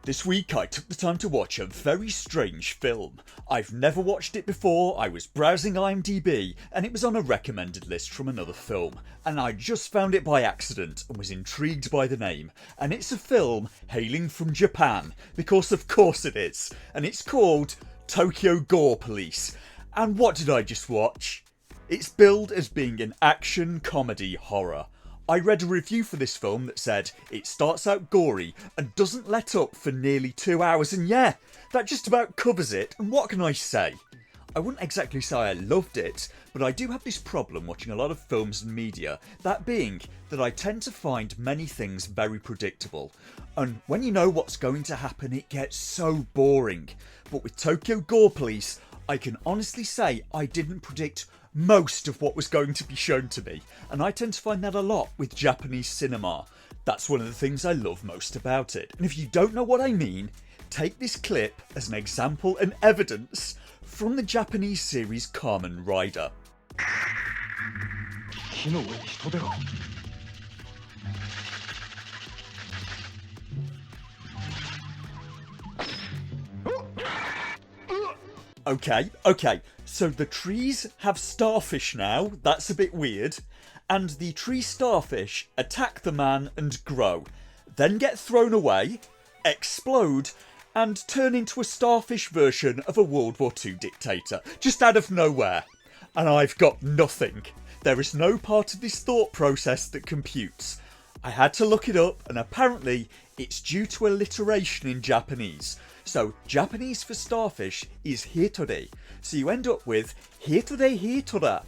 This week I took the time to watch a very strange film. I've never watched it before, I was browsing IMDb and it was on a recommended list from another film, and I just found it by accident and was intrigued by the name. And it's a film hailing from Japan, because of course it is, and it's called Tokyo Gore Police. And what did I just watch? It's billed as being an action comedy horror. I read a review for this film that said it starts out gory and doesn't let up for nearly 2 hours, and yeah, that just about covers it, and what can I say? I wouldn't exactly say I loved it, but I do have this problem watching a lot of films and media, that being that I tend to find many things very predictable, and when you know what's going to happen it gets so boring. But with Tokyo Gore Police, I can honestly say I didn't predict most of what was going to be shown to me, and I tend to find that a lot with Japanese cinema. That's one of the things I love most about it, and if you don't know what I mean, take this clip as an example and evidence from the Japanese series Kamen Rider. Okay, so the trees have starfish now, that's a bit weird, and the tree starfish attack the man and grow, then get thrown away, explode, and turn into a starfish version of a World War II dictator, just out of nowhere. And I've got nothing. There is no part of this thought process that computes. I had to look it up, and apparently it's due to alliteration in Japanese. So Japanese for starfish is hitore, so you end up with hitore hitora,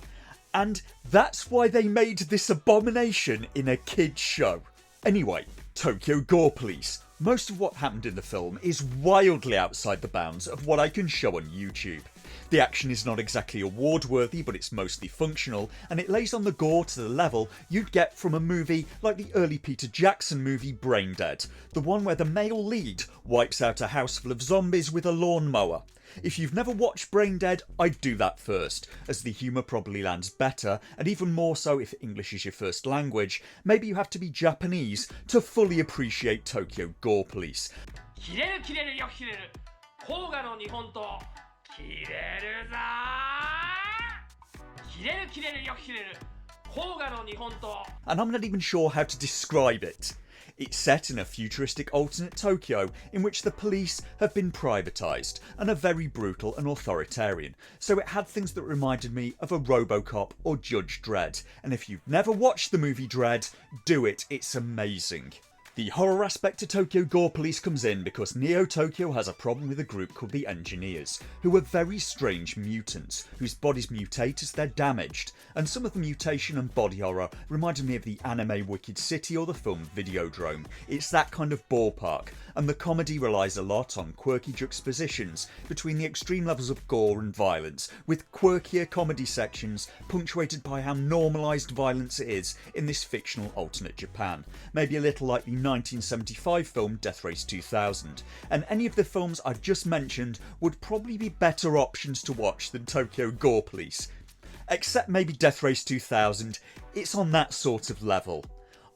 and that's why they made this abomination in a kids show. Anyway, Tokyo Gore Police. Most of what happened in the film is wildly outside the bounds of what I can show on YouTube. The action is not exactly award worthy, but it's mostly functional, and it lays on the gore to the level you'd get from a movie like the early Peter Jackson movie Brain Dead, the one where the male lead wipes out a house full of zombies with a lawnmower. If you've never watched Brain Dead, I'd do that first, as the humour probably lands better, and even more so if English is your first language. Maybe you have to be Japanese to fully appreciate Tokyo Gore Police. And I'm not even sure how to describe it. It's set in a futuristic alternate Tokyo in which the police have been privatised and are very brutal and authoritarian, so it had things that reminded me of a RoboCop or Judge Dredd, and if you've never watched the movie Dredd, do it, it's amazing. The horror aspect to Tokyo Gore Police comes in because Neo Tokyo has a problem with a group called the Engineers, who are very strange mutants, whose bodies mutate as they're damaged, and some of the mutation and body horror reminded me of the anime Wicked City or the film Videodrome. It's that kind of ballpark, and the comedy relies a lot on quirky juxtapositions between the extreme levels of gore and violence, with quirkier comedy sections punctuated by how normalised violence is in this fictional alternate Japan, maybe a little like the 1975 film Death Race 2000, and any of the films I've just mentioned would probably be better options to watch than Tokyo Gore Police. Except maybe Death Race 2000, it's on that sort of level.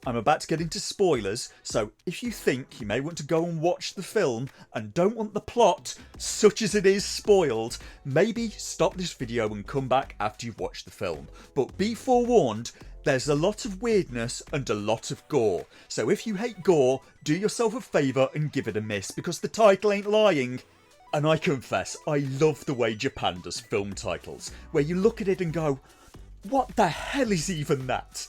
I'm about to get into spoilers, so if you think you may want to go and watch the film and don't want the plot, such as it is, spoiled, maybe stop this video and come back after you've watched the film. But be forewarned, there's a lot of weirdness and a lot of gore, so if you hate gore, do yourself a favour and give it a miss, because the title ain't lying. And I confess, I love the way Japan does film titles, where you look at it and go, what the hell is even that?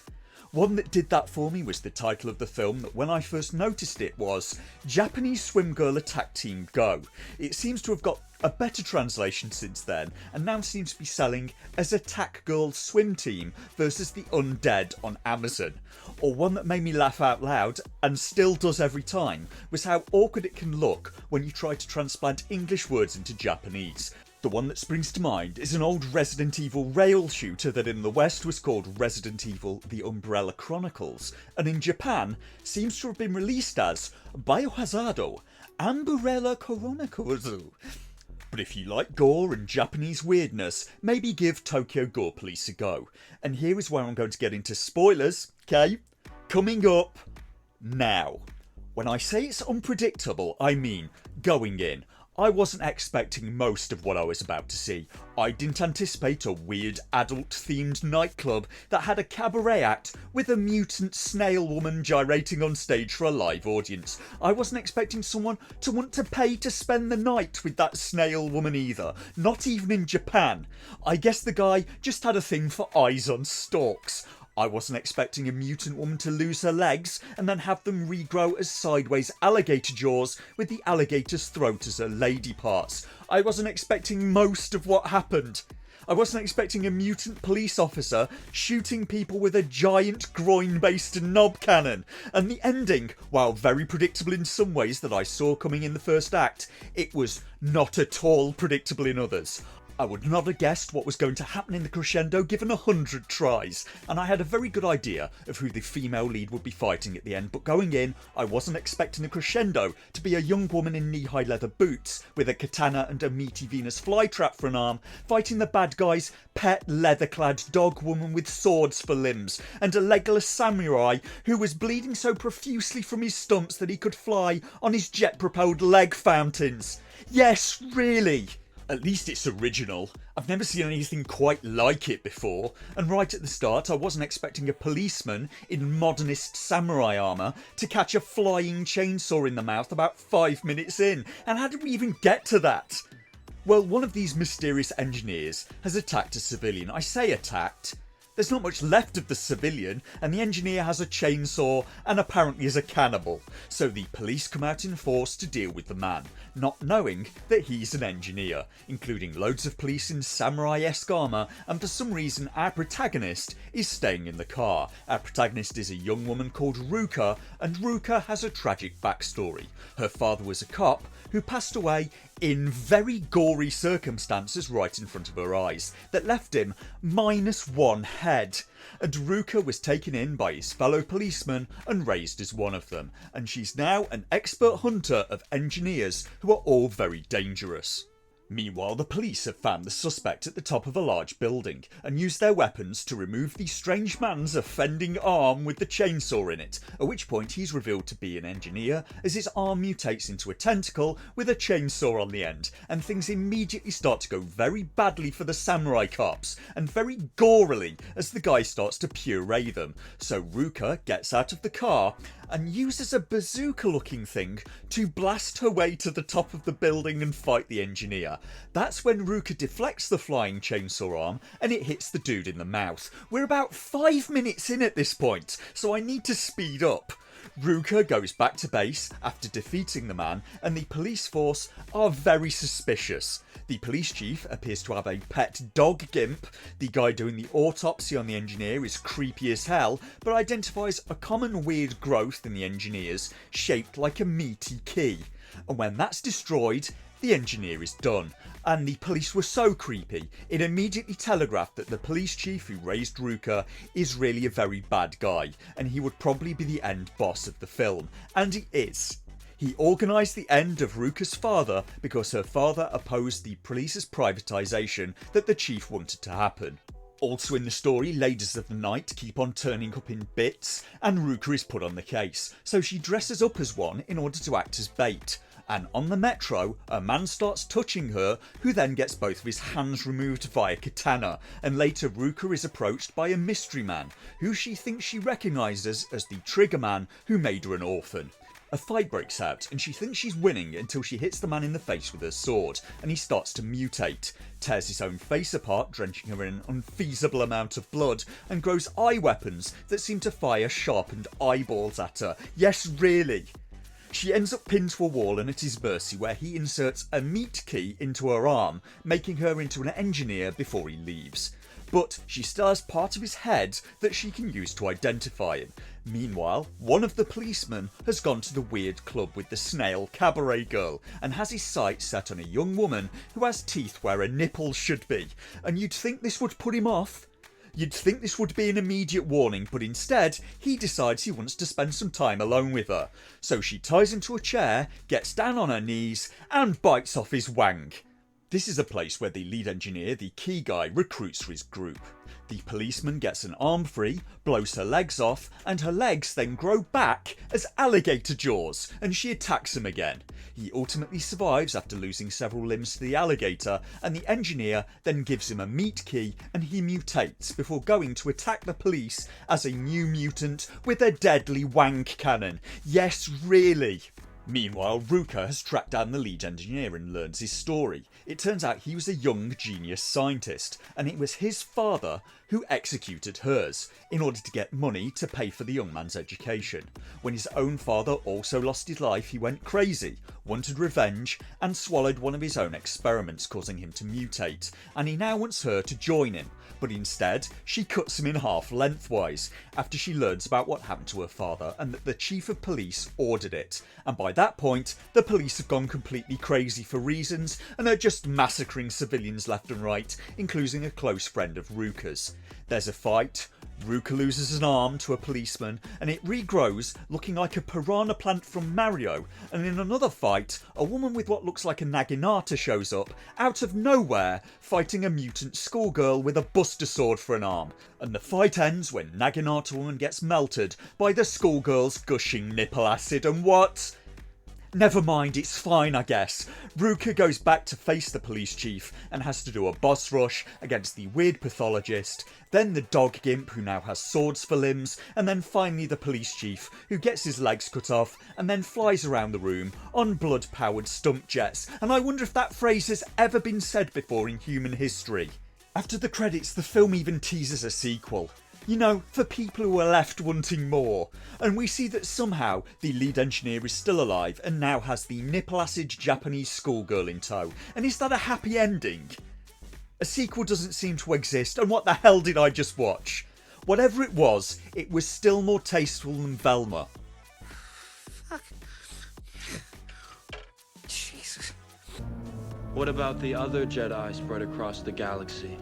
One that did that for me was the title of the film that when I first noticed it was Japanese Swim Girl Attack Team Go. It seems to have got a better translation since then, and now seems to be selling as Attack Girl Swim Team versus the Undead on Amazon. Or one that made me laugh out loud, and still does every time, was how awkward it can look when you try to transplant English words into Japanese. The one that springs to mind is an old Resident Evil rail shooter that in the West was called Resident Evil The Umbrella Chronicles, and in Japan seems to have been released as Biohazardo Umbrella Chronicles. But if you like gore and Japanese weirdness, maybe give Tokyo Gore Police a go. And here is where I'm going to get into spoilers, okay? Coming up now. When I say it's unpredictable, I mean going in, I wasn't expecting most of what I was about to see. I didn't anticipate a weird adult-themed nightclub that had a cabaret act with a mutant snail woman gyrating on stage for a live audience. I wasn't expecting someone to want to pay to spend the night with that snail woman either, not even in Japan. I guess the guy just had a thing for eyes on stalks. I wasn't expecting a mutant woman to lose her legs and then have them regrow as sideways alligator jaws with the alligator's throat as her lady parts. I wasn't expecting most of what happened. I wasn't expecting a mutant police officer shooting people with a giant groin-based knob cannon. And the ending, while very predictable in some ways that I saw coming in the first act, it was not at all predictable in others. I would not have guessed what was going to happen in the crescendo given 100 tries, and I had a very good idea of who the female lead would be fighting at the end, but going in, I wasn't expecting the crescendo to be a young woman in knee-high leather boots, with a katana and a meaty Venus flytrap for an arm, fighting the bad guy's pet leather-clad dog woman with swords for limbs, and a legless samurai who was bleeding so profusely from his stumps that he could fly on his jet-propelled leg fountains. Yes, really! At least it's original. I've never seen anything quite like it before, and right at the start I wasn't expecting a policeman in modernist samurai armour to catch a flying chainsaw in the mouth about 5 minutes in, and how did we even get to that? Well, one of these mysterious engineers has attacked a civilian. I say attacked. There's not much left of the civilian, and the engineer has a chainsaw and apparently is a cannibal. So the police come out in force to deal with the man, not knowing that he's an engineer, including loads of police in samurai-esque armour, and for some reason our protagonist is staying in the car. Our protagonist is a young woman called Ruka, and Ruka has a tragic backstory. Her father was a cop who passed away in very gory circumstances right in front of her eyes that left him -1 head. And Ruka was taken in by his fellow policemen and raised as one of them, and she's now an expert hunter of engineers who are all very dangerous. Meanwhile, the police have found the suspect at the top of a large building and used their weapons to remove the strange man's offending arm with the chainsaw in it, at which point he's revealed to be an engineer as his arm mutates into a tentacle with a chainsaw on the end, and things immediately start to go very badly for the samurai cops, and very gorily as the guy starts to puree them. So Ruka gets out of the car and uses a bazooka looking thing to blast her way to the top of the building and fight the engineer. That's when Ruka deflects the flying chainsaw arm and it hits the dude in the mouth. We're about 5 minutes in at this point, so I need to speed up. Ruka goes back to base after defeating the man, and the police force are very suspicious. The police chief appears to have a pet dog gimp, the guy doing the autopsy on the engineer is creepy as hell, but identifies a common weird growth in the engineers shaped like a meaty key. And when that's destroyed, the engineer is done. And the police were so creepy, it immediately telegraphed that the police chief who raised Ruka is really a very bad guy, and he would probably be the end boss of the film. And he is. He organised the end of Ruka's father because her father opposed the police's privatisation that the chief wanted to happen. Also in the story, ladies of the night keep on turning up in bits, and Ruka is put on the case, so she dresses up as one in order to act as bait. And on the metro, a man starts touching her, who then gets both of his hands removed via katana, and later Ruka is approached by a mystery man, who she thinks she recognises as the trigger man who made her an orphan. A fight breaks out, and she thinks she's winning until she hits the man in the face with her sword, and he starts to mutate, tears his own face apart, drenching her in an unfeasible amount of blood, and grows eye weapons that seem to fire sharpened eyeballs at her. Yes, really. She ends up pinned to a wall and at his mercy, where he inserts a meat key into her arm, making her into an engineer before he leaves. But she still has part of his head that she can use to identify him. Meanwhile, one of the policemen has gone to the weird club with the snail cabaret girl and has his sights set on a young woman who has teeth where a nipple should be. And you'd think this would put him off. You'd think this would be an immediate warning, but instead, he decides he wants to spend some time alone with her. So she ties him to a chair, gets down on her knees, and bites off his wang. This is a place where the lead engineer, the key guy, recruits for his group. The policeman gets an arm free, blows her legs off, and her legs then grow back as alligator jaws, and she attacks him again. He ultimately survives after losing several limbs to the alligator, and the engineer then gives him a meat key and he mutates before going to attack the police as a new mutant with a deadly wank cannon. Yes, really. Meanwhile, Ruka has tracked down the lead engineer and learns his story. It turns out he was a young genius scientist, and it was his father who executed hers in order to get money to pay for the young man's education. When his own father also lost his life, he went crazy, wanted revenge, and swallowed one of his own experiments, causing him to mutate, and he now wants her to join him. But instead, she cuts him in half lengthwise after she learns about what happened to her father and that the chief of police ordered it. And by that point, the police have gone completely crazy for reasons and are just massacring civilians left and right, including a close friend of Ruka's. There's a fight. Ruka loses an arm to a policeman and it regrows looking like a piranha plant from Mario, and in another fight a woman with what looks like a naginata shows up out of nowhere fighting a mutant schoolgirl with a buster sword for an arm, and the fight ends when Naginata woman gets melted by the schoolgirl's gushing nipple acid. And what? Never mind, it's fine I guess. Ruka goes back to face the police chief and has to do a boss rush against the weird pathologist, then the dog gimp who now has swords for limbs, and then finally the police chief who gets his legs cut off and then flies around the room on blood powered stump jets. And I wonder if that phrase has ever been said before in human history. After the credits, the film even teases a sequel. You know, for people who are left wanting more. And we see that somehow the lead engineer is still alive and now has the nipple acid Japanese schoolgirl in tow. And is that a happy ending? A sequel doesn't seem to exist, and what the hell did I just watch? Whatever it was still more tasteful than Velma. Fuck. Jesus. What about the other Jedi spread across the galaxy?